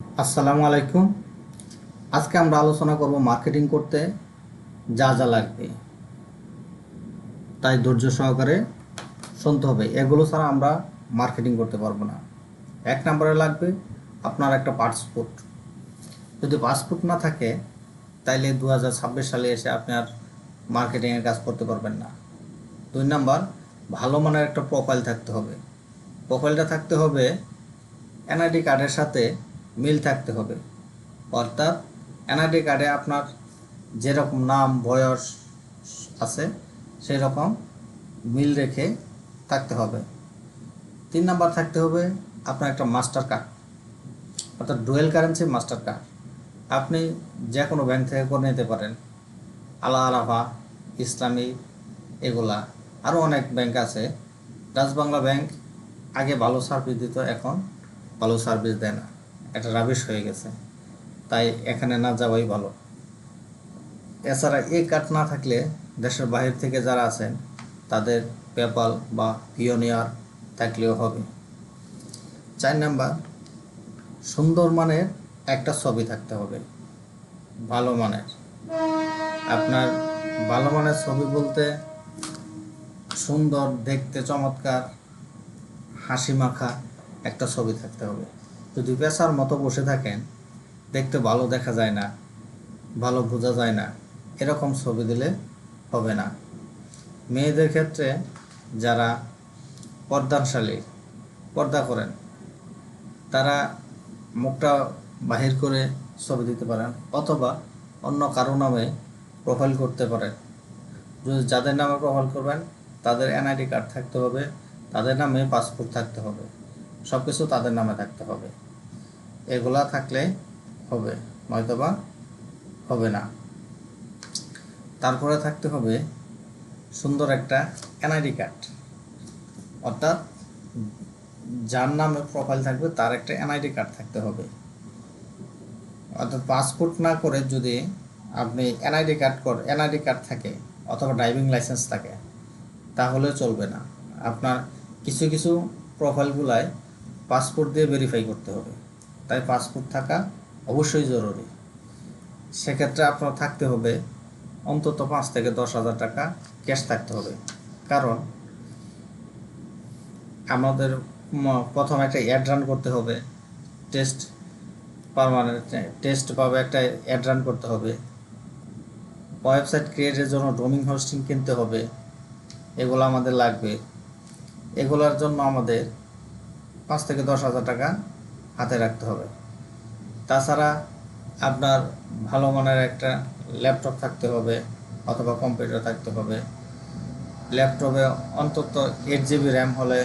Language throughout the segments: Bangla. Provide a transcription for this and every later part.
আসসালামু আলাইকুম। আজকে আমরা আলোচনা করব মার্কেটিং করতে যা যা লাগবে, তাই ধৈর্য সহকারে শুনতে হবে। এগুলো ছাড়া আমরা মার্কেটিং করতে পারবো না। এক নম্বরে লাগবে আপনার একটা পাসপোর্ট। যদি পাসপোর্ট না থাকে তাইলে 2026 সালে এসে আপনি আর মার্কেটিংয়ের কাজ করতে পারবেন না। দুই নাম্বার, ভালো মানের একটা প্রোফাইল থাকতে হবে। প্রোফাইলটা থাকতে হবে এনআইডি কার্ডের সাথে মিল থাকতে হবে। অর্থাৎ এনআইডি কার্ডে আপনার যেরকম নাম বয়স আছে সেই রকম মিল রেখে থাকতে হবে। তিন নাম্বার থাকতে হবে আপনার একটা মাস্টার কার্ড, অর্থাৎ ডুয়েল কারেন্সি মাস্টার কার্ড। আপনি যে কোনো ব্যাংক থেকে করে নিতে পারেন, আলা আরাফা, ইসলামী, এগুলা আরও অনেক ব্যাংক আছে। রাজবাংলা ব্যাংক আগে ভালো সার্ভিস দিত, এখন ভালো সার্ভিস দেয় না, এটা রাবিশ হয়ে গেছে, তাই এখানে না যাওয়াই ভালো। এছাড়া এই কার্ড না থাকলে দেশের বাহির থেকে যারা আছেন তাদের পেপাল বা পিওনিয়ার থাকলেও হবে। 4 নাম্বার, সুন্দর মানের একটা ছবি থাকতে হবে, ভালো মানের। আপনার ভালো মানের ছবি বলতে সুন্দর, দেখতে চমৎকার, হাসি মাখা একটা ছবি থাকতে হবে। যদি পেশার মতো বসে থাকেন, দেখতে ভালো দেখা যায় না, ভালো বোঝা যায় না, এরকম ছবি দিলে হবে না। মেয়েদের ক্ষেত্রে যারা পর্দাশালী, পর্দা করেন, তারা মুখটা বাহির করে ছবি দিতে পারেন, অথবা অন্য কারো নামে প্রোফাইল করতে পারেন। যদি যাদের নামে প্রোফাইল করবেন তাদের এনআইডি কার্ড থাকতে হবে, তাদের নামে পাসপোর্ট থাকতে হবে, সব কিছু তাদের নামে থাকতে হবে। এগুলা থাকলে হবে, নয়তোবা হবে না। তারপরে থাকতে হবে সুন্দর একটা এনআইডি কার্ড, অর্থাৎ যার নামে প্রোফাইল থাকবে তার একটা এনআইডি কার্ড থাকতে হবে। অর্থাৎ পাসপোর্ট না করে যদি আপনি এনআইডি কার্ড থাকে অথবা ড্রাইভিং লাইসেন্স থাকে তাহলে চলবে না। আপনার কিছু কিছু প্রোফাইলগুলায় পাসপোর্ট দিয়ে ভেরিফাই করতে হবে, তাই পাসপোর্ট থাকা অবশ্যই জরুরি। সেক্ষেত্রে আপনার থাকতে হবে অন্তত 5 থেকে 10,000 টাকা ক্যাশ থাকতে হবে। কারণ আমাদের প্রথম একটা অ্যাড রান করতে হবে, টেস্ট পারমানেন্ট টেস্ট পাবে, একটা অ্যাড রান করতে হবে, ওয়েবসাইট ক্রিয়েটের জন্য ডোমিন হোস্টিং কিনতে হবে, এগুলো আমাদের লাগবে। এগুলোর জন্য আমাদের 5 থেকে 10,000 টাকা হাতে রাখতে হবে। তাছাড়া আপনার ভালো মানের একটা ল্যাপটপ থাকতে হবে অথবা কম্পিউটার থাকতে হবে। ল্যাপটপে অন্তত 8 GB র্যাম হলে,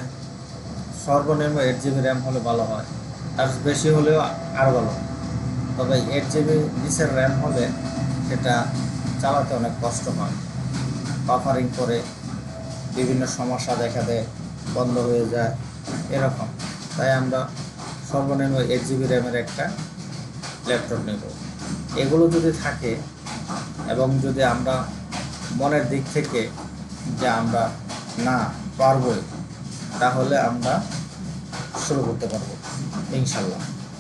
সর্বনিম্ন 8 GB র্যাম হলে ভালো হয়, আর বেশি হলেও আরও ভালো। তবে 8 GB নিচের র্যাম হলে সেটা চালাতে অনেক কষ্ট হয়, বাফারিং করে বিভিন্ন সমস্যা দেখা দেয়, বন্ধ হয়ে যায়, এরকম। তাই আমরা সর্বনিম্ন 8 GB র্যামের একটা ল্যাপটপ নেব। এগুলো যদি থাকে এবং যদি আমরা মনের দিক থেকে যে আমরা না পারবই, তাহলে আমরা শুরু করতে পারবো ইনশাল্লাহ।